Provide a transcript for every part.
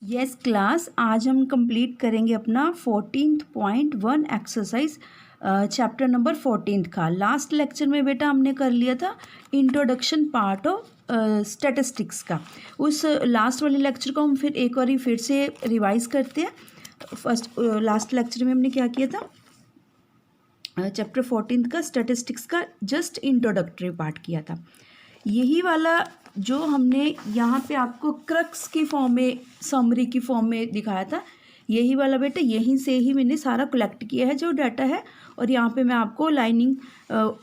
Yes class, आज हम complete करेंगे अपना 14.1 एक्सरसाइज चैप्टर नंबर 14 का। लास्ट लेक्चर में बेटा हमने कर लिया था इंट्रोडक्शन पार्ट ऑफ स्टैटिस्टिक्स का। उस लास्ट वाले लेक्चर को हम फिर से रिवाइज करते हैं। लास्ट लेक्चर में हमने क्या किया था, चैप्टर 14 का स्टैटिस्टिक्स का जस्ट इंट्रोडक्टरी पार्ट किया था। यही वाला जो हमने यहाँ पे आपको क्रक्स की फॉर्म में, समरी की फॉर्म में दिखाया था, यही वाला बेटा यहीं से ही मैंने सारा कलेक्ट किया है जो डाटा है। और यहाँ पे मैं आपको लाइनिंग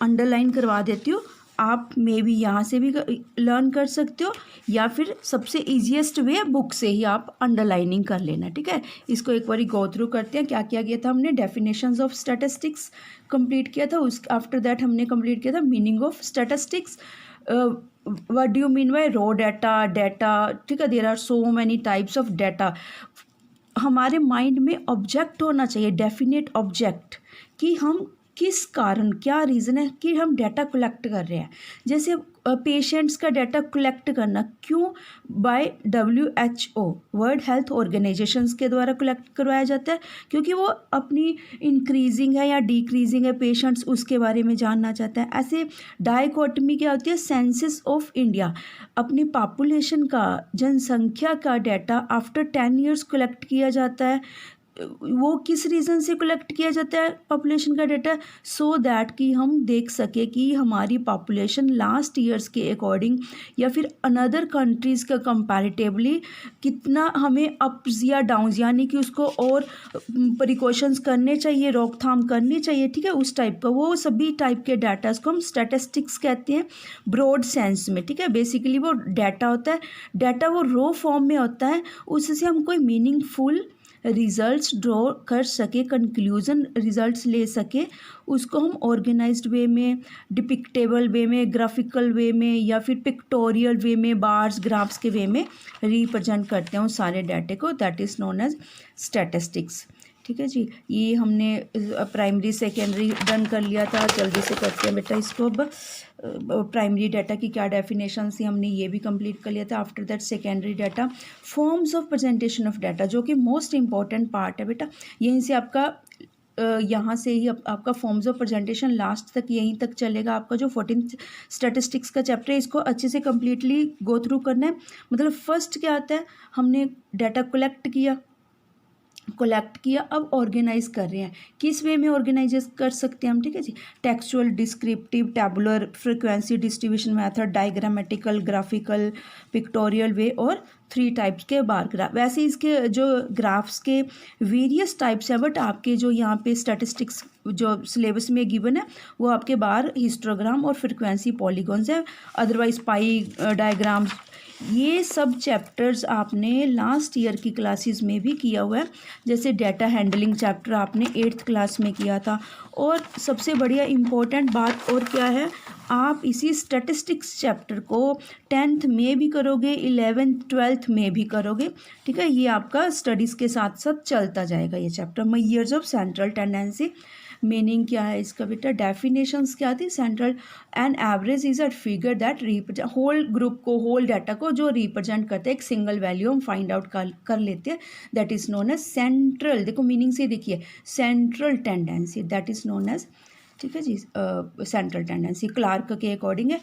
अंडरलाइन करवा देती हूँ। आप मे भी यहाँ से भी लर्न कर सकते हो, या फिर सबसे ईजीएस्ट वे बुक से ही आप अंडरलाइनिंग कर लेना। ठीक है, इसको एक बार गो थ्रू करते हैं। क्या किया गया था हमने, डेफिनेशंस ऑफ स्टैटिस्टिक्स कंप्लीट किया था। उस आफ्टर दैट हमने कंप्लीट किया था meaning of statistics. what do you mean by raw data? ठीक है, there are so many types of data। हमारे माइंड में ऑब्जेक्ट होना चाहिए, डेफिनेट ऑब्जेक्ट, कि हम किस कारण, क्या रीज़न है कि हम डाटा कलेक्ट कर रहे हैं। जैसे पेशेंट्स का डाटा कलेक्ट करना क्यों, by WHO world health organisations के द्वारा कलेक्ट करवाया जाता है, क्योंकि वो अपनी इंक्रीजिंग है या डिक्रीजिंग है पेशेंट्स, उसके बारे में जानना चाहता है। ऐसे डायकोटमी क्या होती है, सेंसस ऑफ इंडिया, अपनी पॉपुलेशन का, जनसंख्या का डाटा आफ्टर 10 ईयर्स कलेक्ट किया जाता है। वो किस रीज़न से कलेक्ट किया जाता है पॉपुलेशन का डाटा, सो दैट कि हम देख सके कि हमारी पॉपुलेशन लास्ट ईयर्स के अकॉर्डिंग या फिर अनदर कंट्रीज़ का कंपैरेटिवली कितना हमें अप्स या डाउन्स, यानी कि उसको और प्रिकॉशंस करने चाहिए, रोकथाम करनी चाहिए। ठीक है, उस टाइप का, वो सभी टाइप के डाटास को हम स्टैटिस्टिक्स कहते हैं ब्रॉड सेंस में। ठीक है, बेसिकली वो डाटा होता है, डाटा वो रो फॉर्म में होता है, उससे हम कोई मीनिंगफुल रिजल्ट्स ड्रॉ कर सके, कंक्लूजन रिजल्ट्स ले सके, उसको हम ऑर्गेनाइज्ड वे में, डिपिक्टेबल वे में, ग्राफिकल वे में, या फिर पिक्टोरियल वे में, बार्स ग्राफ्स के वे में रिप्रेजेंट करते हैं उस सारे डाटे को। That is known as statistics. ठीक है जी, ये हमने प्राइमरी सेकेंडरी डन कर लिया था। जल्दी से करते हैं बेटा इसको। अब प्राइमरी डाटा की क्या डेफिनेशन थी, हमने ये भी कंप्लीट कर लिया था। After that secondary data, forms of presentation of data, जो कि मोस्ट इंपॉर्टेंट पार्ट है बेटा। यहीं से आपका यहाँ से ही आपका फॉर्म्स ऑफ प्रेजेंटेशन लास्ट तक यहीं तक चलेगा। आपका जो 14th स्टैटिस्टिक्स का चैप्टर है, इसको अच्छे से कम्प्लीटली गो थ्रू करना है। मतलब फर्स्ट क्या आता है, हमने डाटा कलेक्ट किया, अब ऑर्गेनाइज कर रहे हैं। किस वे में ऑर्गेनाइज कर सकते हैं हम, ठीक है जी, textual, descriptive, tabular, frequency distribution method, diagrammatical, graphical, pictorial way, और 3 टाइप्स के बार ग्राफ। वैसे इसके जो ग्राफ्स के वेरियस टाइप्स हैं, बट आपके जो यहाँ पे स्टैटिस्टिक्स जो सिलेबस में गिवन है, वो आपके बार, हिस्टोग्राम और फ्रीक्वेंसी पॉलीगॉन्स है। अदरवाइज पाई डायग्राम्स, ये सब चैप्टर्स आपने लास्ट ईयर की क्लासेस में भी किया हुआ है। जैसे डाटा हैंडलिंग चैप्टर आपने 8th क्लास में किया था। और सबसे बढ़िया इम्पोर्टेंट बात और क्या है, आप इसी स्टैटिस्टिक्स चैप्टर को 10th में भी करोगे, 11th 12th में भी करोगे। ठीक है, ये आपका स्टडीज़ के साथ साथ चलता जाएगा ये chapter. Measures of central tendency, meaning क्या है इसका बेटा, डेफिनेशंस क्या थी, central and average is a figure that represent whole group को, होल डाटा को जो रिप्रेजेंट करते हैं, एक सिंगल वैल्यू हम फाइंड आउट कर लेते हैं। That is known as central, देखो मीनिंग से देखिए, central tendency, that is known as, ठीक है जी, सेंट्रल टेंडेंसी क्लार्क के अकॉर्डिंग है।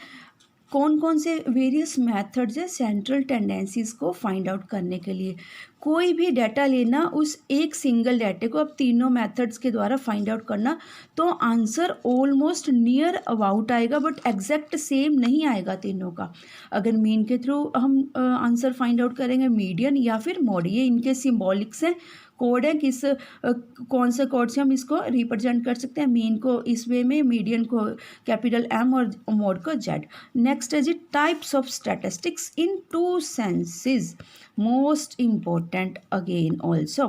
कौन कौन से वेरियस मेथड्स है सेंट्रल टेंडेंसीज को फाइंड आउट करने के लिए। कोई भी डाटा लेना, उस एक सिंगल डाटे को अब तीनों मेथड्स के द्वारा फाइंड आउट करना, तो आंसर ऑलमोस्ट नियर अबाउट आएगा, बट एग्जैक्ट सेम नहीं आएगा तीनों का। अगर मीन के थ्रू हम आंसर फाइंड आउट करेंगे, मीडियन या फिर मोड, ये इनके सिम्बॉलिक्स हैं, कोड है, किस कौन से कोड से हम इसको रिप्रेजेंट कर सकते हैं। मीन को इस वे में, मीडियन को कैपिटल M और मोड को Z। नेक्स्ट है जी, types of statistics in 2 senses, most important again also.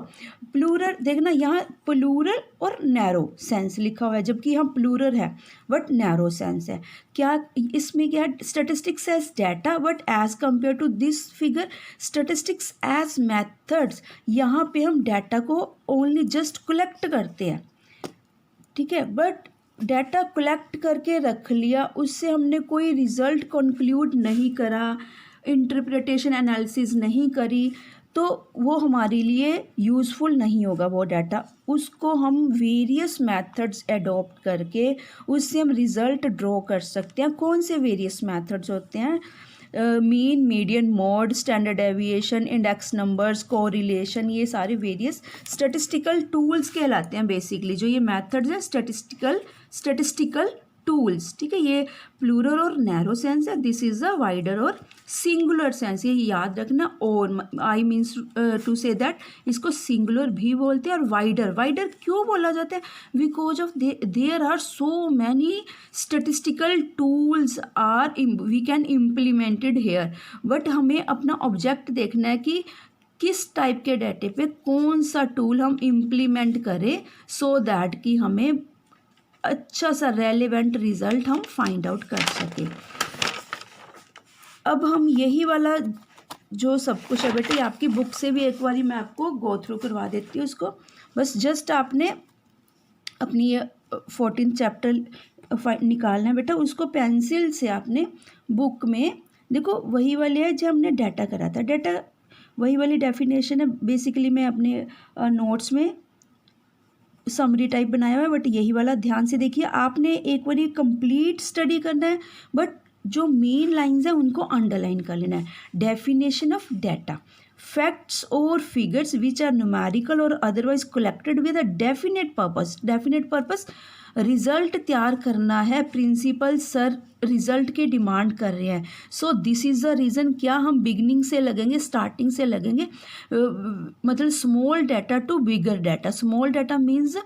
Plural, देखना यहाँ प्लूरल और नैरो सेंस लिखा हुआ है, जबकि यहाँ प्लूरल है बट नैरो सेंस है। क्या इसमें क्या है, statistics as data, but as compare to this figure statistics as methods. यहाँ पे हम डाटा को ओनली जस्ट कलेक्ट करते हैं, ठीक है, बट डाटा कलेक्ट करके रख लिया, उससे हमने कोई रिजल्ट कंक्लूड नहीं करा, इंटरप्रिटेशन एनालिसिस नहीं करी, तो वो हमारे लिए यूज़फुल नहीं होगा वो डाटा। उसको हम वेरियस मेथड्स एडॉप्ट करके उससे हम रिज़ल्ट ड्रॉ कर सकते हैं। कौन से वेरियस मेथड्स होते हैं? Mean, median, mode, standard deviation, index numbers, correlation, ये सारे वेरियस स्टैटिस्टिकल टूल्स कहलाते हैं बेसिकली। जो ये मेथड्स हैं स्टैटिस्टिकल टूल्स, ठीक है। ये प्लूरल और नैरो सेंस है, दिस इज अ वाइडर और सिंगुलर सेंस, ये याद रखना। और I means to say that इसको सिंगुलर भी बोलते हैं और वाइडर क्यों बोला जाता है? Because of there are so many statistical tools are we can implemented here. But हमें अपना ऑब्जेक्ट देखना है कि किस टाइप के डाटे पे कौन सा टूल हम इम्प्लीमेंट करें सो दैट कि हमें अच्छा सा रेलेवेंट रिजल्ट हम फाइंड आउट कर सकें। अब हम यही वाला जो सब कुछ है बेटे, आपकी बुक से भी एक बारी मैं आपको गो थ्रू करवा देती हूँ उसको। बस जस्ट आपने अपनी ये 14th चैप्टर निकालना है बेटा। उसको पेंसिल से आपने बुक में देखो, वही वाले है जो हमने डाटा करा था, डाटा वही वाली डेफिनेशन है। बेसिकली मैं अपने नोट्स में समरी टाइप बनाया हुआ है, बट यही वाला ध्यान से देखिए। आपने एक बार कंप्लीट स्टडी करना है, बट जो मेन लाइंस है उनको अंडरलाइन कर लेना है। डेफिनेशन ऑफ डाटा, फैक्ट्स और फिगर्स विच आर न्यूमेरिकल और otherwise collected with a definite purpose. Definite purpose result तैयार करना है, प्रिंसिपल सर रिजल्ट की डिमांड कर रहे हैं। So this is the reason. क्या हम बिगनिंग से लगेंगे, स्टार्टिंग से लगेंगे, मतलब small data to bigger data. Small data means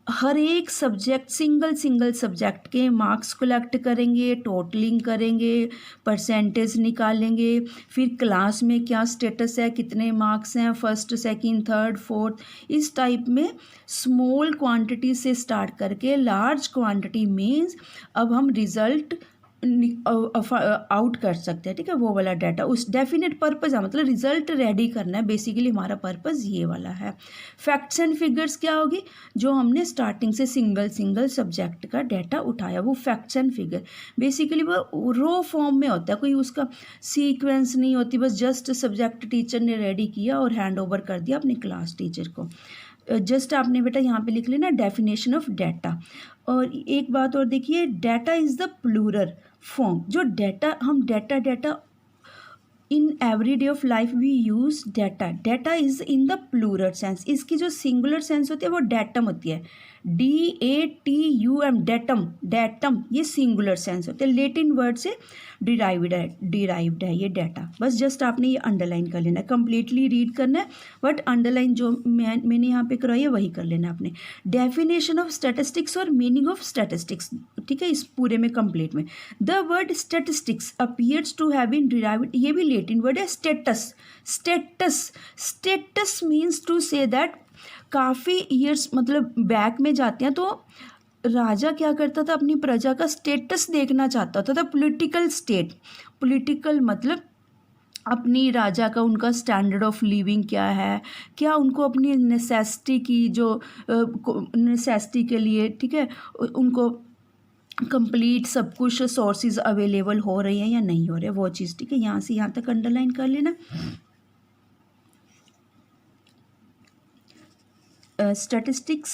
हर एक सब्जेक्ट सिंगल सब्जेक्ट के मार्क्स कलेक्ट करेंगे, टोटलिंग करेंगे, परसेंटेज निकालेंगे, फिर क्लास में क्या स्टेटस है, कितने मार्क्स हैं, फर्स्ट, सेकंड, थर्ड, फोर्थ, इस टाइप में स्मॉल क्वांटिटी से स्टार्ट करके लार्ज क्वांटिटी मीन्स अब हम रिजल्ट आउट कर सकते हैं, ठीक है। वो वाला डाटा उस डेफिनेट पर्पज़ है, मतलब रिजल्ट रेडी करना है, बेसिकली हमारा पर्पज़ ये वाला है। फैक्ट्स एंड फिगर्स क्या होगी? जो हमने स्टार्टिंग से सिंगल सब्जेक्ट का डाटा उठाया, वो फैक्ट्स एंड फिगर। बेसिकली वो रो फॉर्म में होता है, कोई उसका सीक्वेंस नहीं होती, बस जस्ट सब्जेक्ट टीचर ने रेडी किया और हैंड ओवर कर दिया अपने क्लास टीचर को। जस्ट आपने बेटा यहाँ पे लिख लेना डेफिनेशन ऑफ डाटा। और एक बात और देखिए, data is the plural form. जो डाटा हम data in every day of life we use data is in the plural sense. इसकी जो सिंगुलर सेंस होती है वो डेटम होती है, DATUM, डेटम, ये सिंगुलर सेंस होते हैं। लेटिन वर्ड से डिराइव्ड है ये डाटा। बस जस्ट आपने ये अंडरलाइन कर लेना है, कंप्लीटली रीड करना है, बट अंडरलाइन जो मैंने यहाँ पे करवाई है वही कर लेना है आपने। डेफिनेशन ऑफ स्टैटिस्टिक्स और मीनिंग ऑफ स्टैटिस्टिक्स, ठीक है, इस पूरे में कंप्लीट में। The word statistics appears to have been derived, ये भी लेटिन वर्ड है, status means to say that काफ़ी ईयर्स मतलब बैक में जाते हैं, तो राजा क्या करता था, अपनी प्रजा का स्टेटस देखना चाहता था पॉलिटिकल स्टेट। पॉलिटिकल मतलब अपनी राजा का उनका स्टैंडर्ड ऑफ लिविंग क्या है, क्या उनको अपनी नेसेसिटी की जो नेसेसिटी के लिए, ठीक है, उनको कंप्लीट सब कुछ सोर्सेज अवेलेबल हो रही हैं या नहीं हो रहे, वो चीज़, ठीक है। यहाँ से यहाँ तक अंडरलाइन कर लेना। Statistics,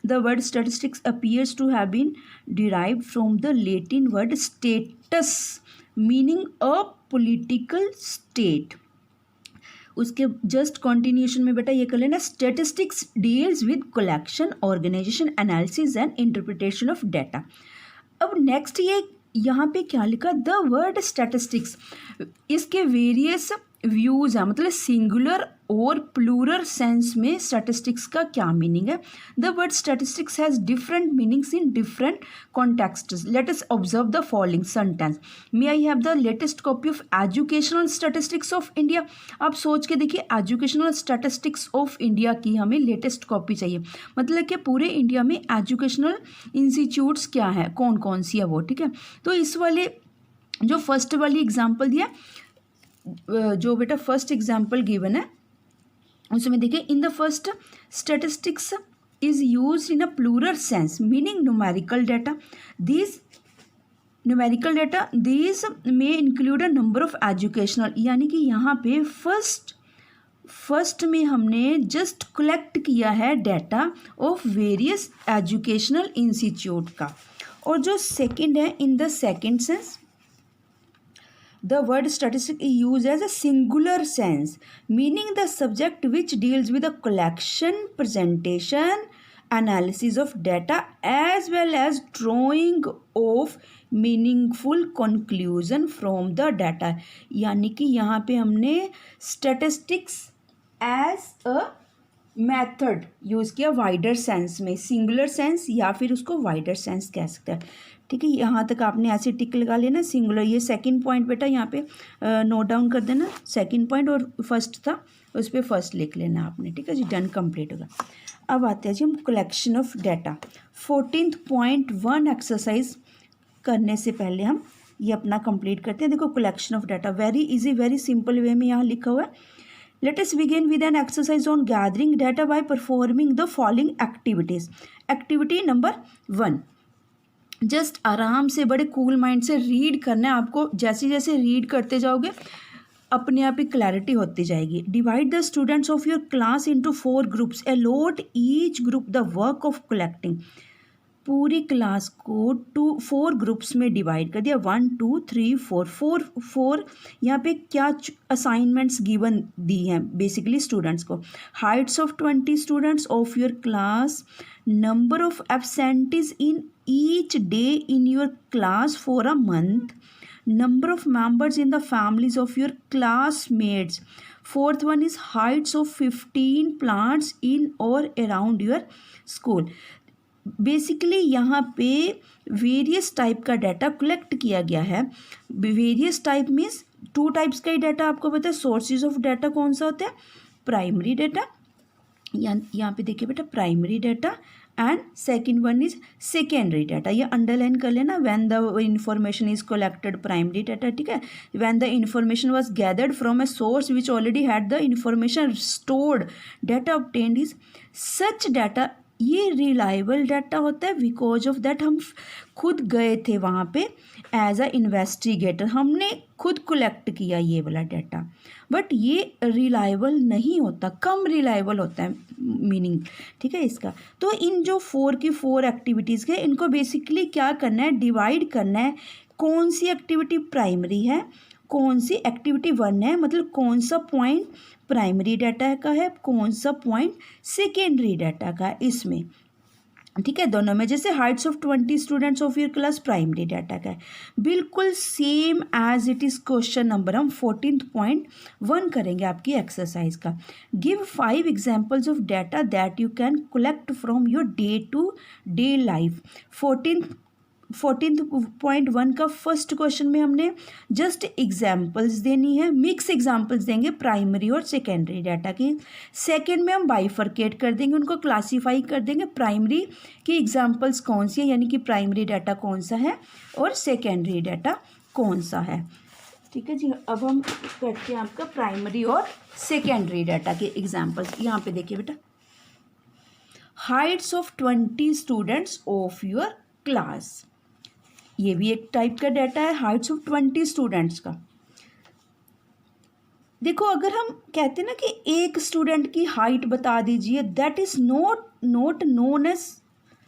the word statistics appears to have been derived from the Latin word status, meaning a political state. उसके जस्ट कॉन्टिन्यूशन में बेटा ये कर लेना, statistics deals with collection, organisation, analysis and interpretation of data. अब next ये यहाँ पे क्या लिखा, द वर्ड स्टैटिस्टिक्स, इसके वेरियस व्यूज़ हैं, मतलब सिंगुलर और प्लूरल सेंस में स्टैटिस्टिक्स का क्या मीनिंग है। The word statistics has different meanings in different contexts. Let us observe the following sentence. May I have the latest copy of educational statistics of India. आप सोच के देखिए, educational statistics of India की हमें latest copy चाहिए, मतलब कि पूरे इंडिया में एजुकेशनल इंस्टीट्यूट्स क्या हैं, कौन कौन सी है वो, ठीक है। तो इस वाले जो फर्स्ट वाली एग्जाम्पल दिया, जो बेटा फर्स्ट एग्जाम्पल गिवन है उसमें देखिए, in the first statistics is used in a plural sense meaning numerical data. This numerical data this may include a number of educational, यानी कि यहाँ पे फर्स्ट फर्स्ट में हमने जस्ट कलेक्ट किया है data of various educational institute का, और जो सेकंड है, in the second sense the word statistic is used as a singular sense, meaning the subject which deals with the collection, presentation, analysis of data as well as drawing of meaningful conclusion from the data। यानी कि यहाँ पे हमने statistics as a method use किया wider sense में, singular sense या फिर उसको वाइडर सेंस कह सकते हैं। ठीक है, यहाँ तक आपने ऐसे टिक लगा लेना सिंगुलर। ये सेकंड पॉइंट बेटा यहाँ पे नोट डाउन कर देना, सेकंड पॉइंट, और फर्स्ट था उस पर फर्स्ट लिख लेना आपने। ठीक है जी, डन कंप्लीट होगा। अब आते हैं जी हम कलेक्शन ऑफ डाटा। 14.1 एक्सरसाइज करने से पहले हम ये अपना कंप्लीट करते हैं। देखो collection of data very easy, very simple way में यहाँ लिखा हुआ है। Let us begin with an exercise on gathering data by performing the following activities. Activity number 1, just आराम से बड़े कूल माइंड से रीड करना है आपको। जैसे जैसे रीड करते जाओगे अपने आप ही क्लैरिटी होती जाएगी। Divide the students of your class into 4 groups, allot each group the work of collecting. पूरी क्लास को 4 ग्रुप्स में डिवाइड कर दिया, 1 2 3 4 यहाँ पे क्या असाइनमेंट्स गिवन दी हैं बेसिकली स्टूडेंट्स को। Heights of 20 students of your class, number of absentees in each day in your class for a month, number of members in the families of your classmates. Fourth one is heights of 15 plants in or around your school. Basically यहाँ पे various type का data collect किया गया है। Various type means 2 types का ही data आपको पता है। सोर्सेज ऑफ डाटा कौन सा होता है? प्राइमरी डाटा, यहाँ पे देखिए बेटा primary data, and second one is secondary data. ये अंडरलाइन कर लेना, when the information is collected primary data. ठीक है, when the information was gathered from a source which already had the information stored, data obtained is such data. ये reliable data होता है because of that हम खुद गए थे वहाँ पे एज अ इन्वेस्टिगेटर, हमने खुद कलेक्ट किया ये वाला डाटा। बट ये रिलायबल नहीं होता, कम रिलायबल होता है मीनिंग। ठीक है इसका। तो इन जो 4 की 4 एक्टिविटीज़ है, इनको बेसिकली क्या करना है? डिवाइड करना है। कौन सी एक्टिविटी प्राइमरी है, कौन सी एक्टिविटी 1 है, मतलब कौन सा पॉइंट प्राइमरी डाटा का है, कौन सा पॉइंट सेकेंडरी डाटा का है इसमें। ठीक है, दोनों में। जैसे heights of 20 students of your class primary data का है, बिल्कुल same as it is question number हम 14.1 करेंगे आपकी एक्सरसाइज का। Give 5 examples of data that you can collect from your day to day life. 14.1 का फर्स्ट क्वेश्चन में हमने जस्ट एग्जाम्पल्स देनी है, मिक्स एग्जाम्पल्स देंगे प्राइमरी और सेकेंडरी डाटा की। सेकेंड में हम बाइफरकेट कर देंगे, उनको क्लासीफाई कर देंगे, प्राइमरी की एग्जाम्पल्स कौन सी है, यानी कि प्राइमरी डाटा कौन सा है और सेकेंडरी डाटा कौन सा है। ठीक है जी, अब हम करते हैं आपका प्राइमरी और सेकेंडरी डाटा के एग्जाम्पल्स। यहाँ पे देखिए बेटा, Heights of 20 students of your class, ये भी एक टाइप का डाटा है, हाइट्स ऑफ 20 स्टूडेंट्स का। देखो अगर हम कहते हैं ना कि एक स्टूडेंट की हाइट बता दीजिए, that is not known as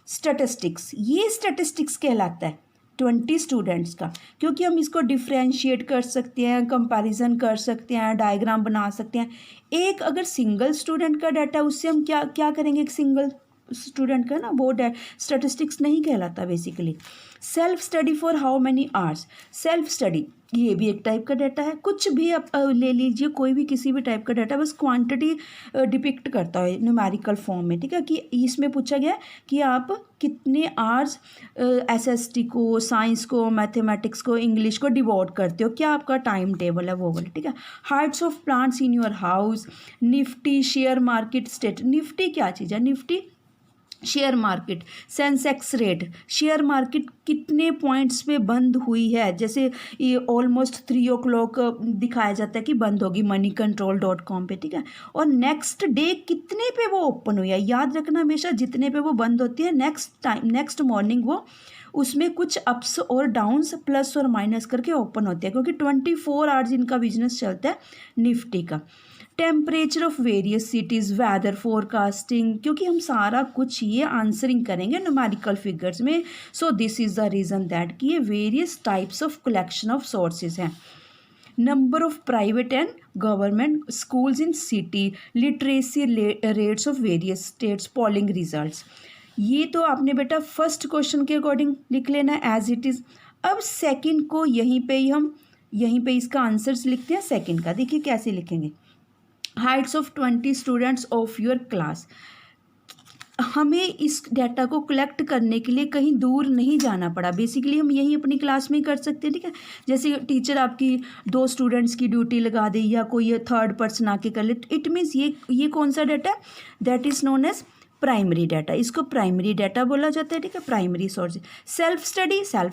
statistics. ये स्टैटिस्टिक्स कहलाता है 20 स्टूडेंट्स का, क्योंकि हम इसको डिफ्रेंशिएट कर सकते हैं, कंपैरिजन कर सकते हैं, डायग्राम बना सकते हैं। एक अगर सिंगल स्टूडेंट का डाटा, उससे हम क्या करेंगे? एक सिंगल स्टूडेंट का ना वो स्टैटिस्टिक्स नहीं कहलाता basically. Self study for how many hours, self study ये भी एक टाइप का डाटा है। कुछ भी आप ले लीजिए, कोई भी किसी भी टाइप का डाटा, बस क्वांटिटी डिपिक्ट करता है न्यूमेरिकल फॉर्म में। ठीक है, कि इसमें पूछा गया कि आप कितने आवर्स एसएसटी को, साइंस को, मैथमेटिक्स को, इंग्लिश को डिवोट करते हो, क्या आपका टाइम टेबल है वो वाला। ठीक है, Heights of plants in your house, Nifty, share market state. Nifty क्या चीज़ है? Nifty share market, Sensex rate, share market कितने पॉइंट्स पे बंद हुई है। जैसे ये ऑलमोस्ट 3 o'clock दिखाया जाता है कि बंद होगी moneycontrol.com पे। ठीक है, और नेक्स्ट डे कितने पे वो ओपन हुई है। याद रखना हमेशा, जितने पे वो बंद होती है नेक्स्ट मॉर्निंग वो उसमें कुछ अप्स और डाउन्स, प्लस और माइनस करके ओपन होते हैं, क्योंकि 24 आवर्स इनका बिजनेस चलता है निफ्टी का। Temperature of various cities, weather forecasting, क्योंकि हम सारा कुछ ये आंसरिंग करेंगे न्यूमेरिकल फिगर्स में। So this is the reason that कि ये various types of collection of sources हैं। Number of private and government schools in city, literacy rates of various states, polling results. ये तो आपने बेटा फर्स्ट क्वेश्चन के according लिख लेना एज इट इज़। अब सेकंड को यहीं पे ही हम इसका आंसर्स लिखते हैं सेकंड का। देखिए कैसे लिखेंगे। Heights of 20 students of your class. हमें इस डाटा को कलेक्ट करने के लिए कहीं दूर नहीं जाना पड़ा, बेसिकली हम यहीं अपनी क्लास में ही कर सकते हैं, ठीक है। जैसे टीचर आपकी 2 स्टूडेंट्स की ड्यूटी लगा दे या कोई थर्ड पर्सन आके कर ले, इट मीन्स ये कौन सा डाटा है, that is known as primary data. इसको प्राइमरी डाटा बोला जाता है, ठीक है, प्राइमरी सोर्स। सेल्फ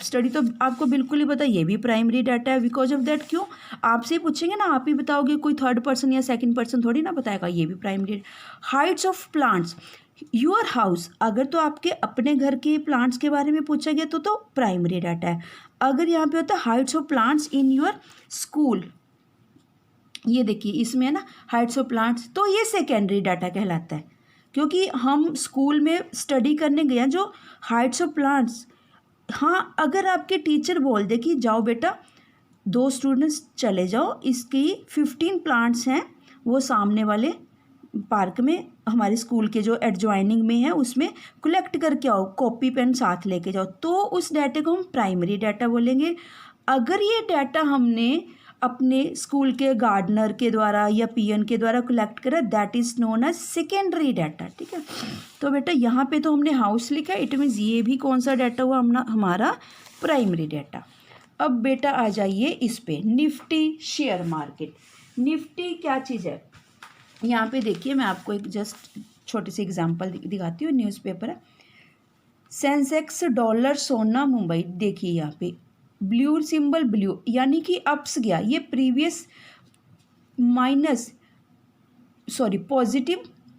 स्टडी तो आपको बिल्कुल ही पता है, ये भी प्राइमरी डाटा है। बिकॉज ऑफ दैट, क्यों, आपसे पूछेंगे ना, आप ही बताओगे, कोई थर्ड पर्सन या सेकंड पर्सन थोड़ी ना बताएगा, ये भी primary. Heights of plants, your house, अगर तो आपके अपने घर के प्लांट्स के बारे में पूछा गया तो प्राइमरी डाटा है। अगर यहाँ पे होता है Heights of plants in your school, ये देखिए इसमें है ना हाइट्स ऑफ प्लांट्स, तो ये सेकेंडरी डाटा कहलाता है, क्योंकि हम स्कूल में स्टडी करने गए जो हाइट्स ऑफ प्लांट्स। हाँ, अगर आपके टीचर बोल दे कि जाओ बेटा 2 स्टूडेंट्स चले जाओ, इसकी 15 प्लांट्स हैं, वो सामने वाले पार्क में हमारे स्कूल के जो एडजॉइनिंग में है उसमें कलेक्ट करके आओ, कॉपी पेन साथ लेके जाओ, तो उस डाटे को हम प्राइमरी डाटा बोलेंगे। अगर ये डाटा हमने अपने स्कूल के गार्डनर के द्वारा या पीएन के द्वारा कलेक्ट करा, that is known as secondary data, ठीक है। तो बेटा यहाँ पे तो हमने हाउस लिखा, इट मीन्स ये भी कौन सा डाटा हुआ हमारा प्राइमरी डाटा। अब बेटा आ जाइए इस पे, निफ्टी शेयर मार्केट। निफ्टी क्या चीज़ है, यहाँ पे देखिए मैं आपको एक जस्ट छोटे से एग्जांपल दिखाती हूँ। न्यूज़पेपर है, सेंसेक्स डॉलर सोना मुंबई, देखिए यहाँ पे ब्लू सिंबल, ब्लू यानी कि अप्स गया, ये previous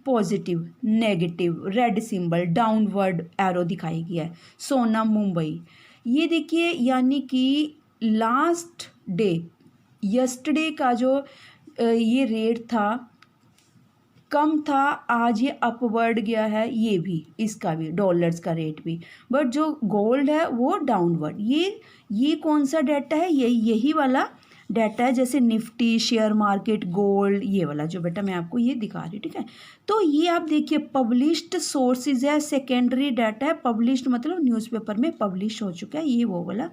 positive negative, red symbol downward arrow दिखाई गया है। सोना मुंबई, ये देखिए यानी कि लास्ट डे यस्टरडे का जो ये रेट था कम था, आज ये अपवर्ड गया है, ये भी इसका भी डॉलर्स का रेट भी, बट जो गोल्ड है वो डाउनवर्ड। ये कौन सा डाटा है, यही वाला डाटा है, जैसे निफ्टी शेयर मार्केट गोल्ड, ये वाला जो बेटा मैं आपको ये दिखा रही हूँ, ठीक है। तो ये आप देखिए पब्लिश्ड सोर्सेज है, सेकेंडरी डाटा है। पब्लिश्ड मतलब न्यूज़पेपर में पब्लिश हो चुका है, ये वो वाला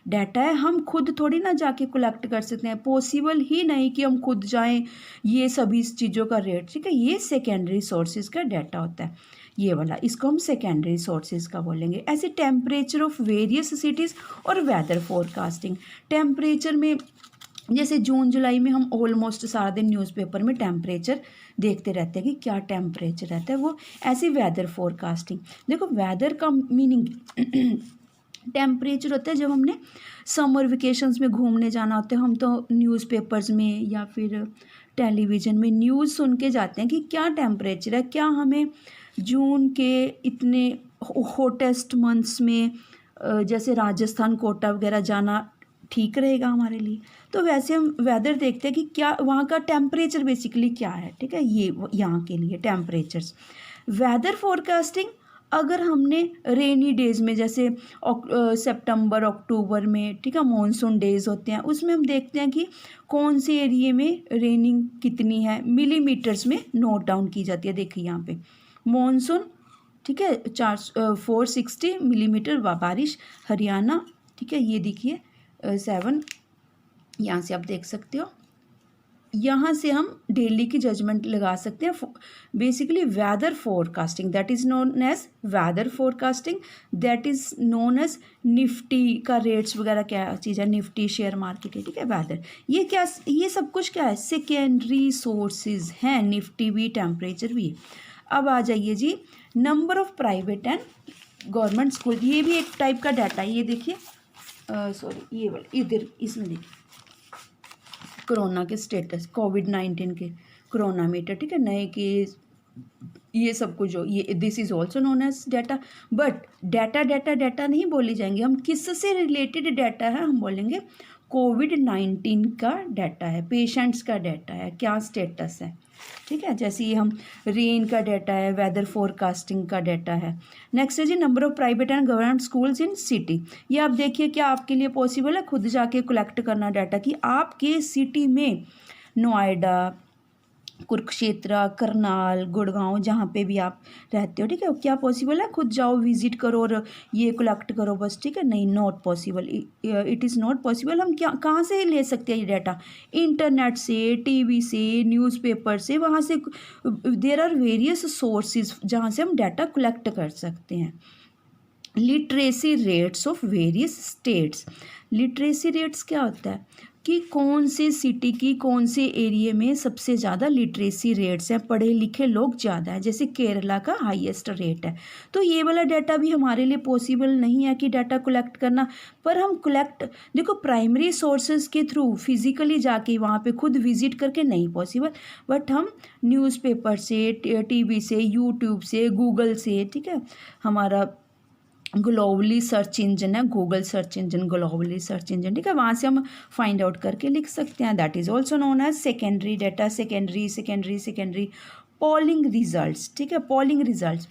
डाटा है। हम खुद थोड़ी ना जाके कलेक्ट कर सकते हैं, पॉसिबल ही नहीं कि हम खुद जाएं ये सभी चीज़ों का रेट, ठीक है। ये सेकेंडरी सोर्सेज का डाटा होता है, ये वाला, इसको हम सेकेंडरी सोर्सेज का बोलेंगे। ऐसे टेम्परेचर ऑफ वेरियस सिटीज़ और वेदर फोरकास्टिंग। टेम्परेचर में जैसे जून जुलाई में हम ऑलमोस्ट सारा दिन न्यूज़पेपर में टेम्परेचर देखते रहते हैं कि क्या टेम्परेचर रहता है, वो ऐसे वेदर फोरकास्टिंग। देखो वेदर का मीनिंग टेम्परेचर होता है, जब हमने समर वेकेशंस में घूमने जाना होता है, हम तो न्यूज़पेपर्स में या फिर टेलीविज़न में न्यूज़ सुन के जाते हैं कि क्या टेम्परेचर है, क्या हमें जून के इतने हॉटेस्ट मंथ्स में जैसे राजस्थान कोटा वगैरह जाना ठीक रहेगा हमारे लिए। तो वैसे हम वेदर देखते हैं कि क्या वहाँ का टेम्परेचर बेसिकली क्या है, ठीक है, ये यहाँ के लिए टेम्परेचर्स। वेदर फोरकास्टिंग अगर हमने रेनी डेज़ में जैसे सितंबर अक्टूबर में, ठीक है, मॉनसून डेज़ होते हैं, उसमें हम देखते हैं कि कौन से एरिए में रेनिंग कितनी है, मिलीमीटर्स में नोट डाउन की जाती है। देखिए यहाँ पे मॉनसून, ठीक है, 460 मिलीमीटर बारिश हरियाणा, ठीक है, ये देखिए 7, यहाँ से आप देख सकते हो। यहाँ से हम डेली की जजमेंट लगा सकते हैं। Basically weather forecasting that is known as weather forecasting, that is known as Nifty का रेट्स वगैरह क्या चीज़ है, निफ्टी शेयर मार्केट है, ठीक है। वेदर ये सब कुछ क्या है, सेकेंडरी सोर्सेज हैं, निफ्टी भी टेम्परेचर भी। अब आ जाइए जी number of private and government school, ये भी एक टाइप का डाटा है। ये देखिए ये वाला इधर इसमें देखिए कोरोना के स्टेटस, कोविड-19 के कोरोना मीटर, ठीक है, नए केस, ये सब कुछ जो ये this is also known as data. But data नहीं बोली जाएंगे हम, किससे रिलेटेड डाटा है हम बोलेंगे कोविड-19 का डाटा है, पेशेंट्स का डाटा है, क्या स्टेटस है, ठीक है। जैसे ये हम रेन का डाटा है, वेदर फोरकास्टिंग का डाटा है। नेक्स्ट है जी number of private and government schools in city. ये आप देखिए क्या आपके लिए पॉसिबल है खुद जाके कलेक्ट करना डाटा कि आपके सिटी में नोएडा, कुरुक्षेत्र, करनाल, गुड़गांव, जहाँ पे भी आप रहते हो, ठीक है, क्या पॉसिबल है खुद जाओ विजिट करो और ये कलेक्ट करो बस, ठीक है, नहीं, not possible, it is not possible. हम क्या कहाँ से ले सकते हैं ये डाटा? इंटरनेट से, टीवी से, न्यूज़पेपर से, वहाँ से देयर आर वेरियस सोर्सेज जहाँ से हम डाटा कलेक्ट कर सकते हैं। Literacy rates of various states. Literacy rates क्या होता है कि कौन से सिटी की कौन से एरिया में सबसे ज़्यादा लिटरेसी रेट्स हैं, पढ़े लिखे लोग ज़्यादा है। जैसे केरला का हाईएस्ट रेट है। तो ये वाला डाटा भी हमारे लिए पॉसिबल नहीं है कि डाटा कलेक्ट करना, पर हम कलेक्ट, देखो प्राइमरी सोर्सेज के थ्रू फिजिकली जाके वहाँ पे खुद विजिट करके नहीं पॉसिबल, बट हम न्यूज़पेपर से, टीवी से, यूट्यूब से, गूगल से, ठीक है, हमारा ग्लोबली सर्च इंजन है, Google search engine, globally search engine, ठीक है, वहाँ से हम फाइंड आउट करके लिख सकते हैं। That is also known as secondary data. Secondary polling results, ठीक है, पोलिंग रिजल्ट्स।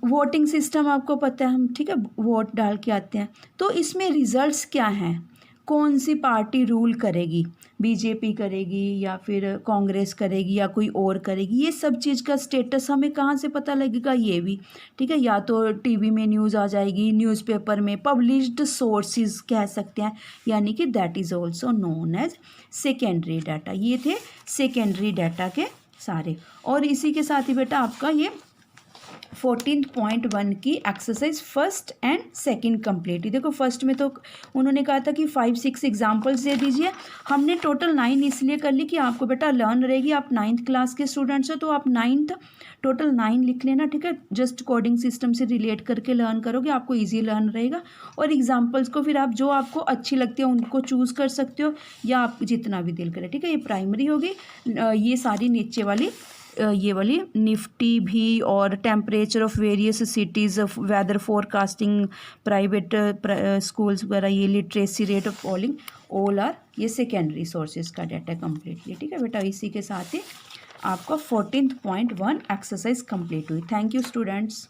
वोटिंग सिस्टम आपको पता है, हम, ठीक है, वोट डाल के आते हैं, तो इसमें रिजल्ट्स क्या हैं, कौन सी पार्टी रूल करेगी, बीजेपी करेगी या फिर कांग्रेस करेगी या कोई और करेगी, ये सब चीज़ का स्टेटस हमें कहाँ से पता लगेगा? ये भी, ठीक है, या तो टीवी में न्यूज़ आ जाएगी, न्यूज़पेपर में, पब्लिश्ड सोर्सेज कह सकते हैं, यानी कि that is also known as secondary data. ये थे सेकेंडरी डाटा के सारे। और इसी के साथ ही बेटा आपका ये 14.1 की exercise first and second complete. देखो फर्स्ट में तो उन्होंने कहा था कि 5-6 एग्जांपल्स दे दीजिए, हमने टोटल 9 इसलिए कर ली कि आपको बेटा लर्न रहेगी, आप 9th क्लास के स्टूडेंट्स हो तो आप 9th टोटल 9 लिख लेना, ठीक है, जस्ट कोडिंग सिस्टम से रिलेट करके लर्न करोगे, आपको ईजी लर्न रहेगा। और एग्जाम्पल्स को फिर आप जो आपको अच्छी लगती है उनको चूज़ कर सकते हो, या आप जितना भी दिल करे, ठीक है। ये प्राइमरी होगी, ये सारी नीचे वाली ये वाली निफ्टी भी, और temperature of various cities, weather forecasting, private schools वगैरह, ये literacy rate of polling, all are ये सेकेंडरी सोर्सेज का डाटा कम्प्लीटली, ठीक है बेटा। इसी के साथ ही आपका 14.1 एक्सरसाइज कंप्लीट हुई। Thank you students.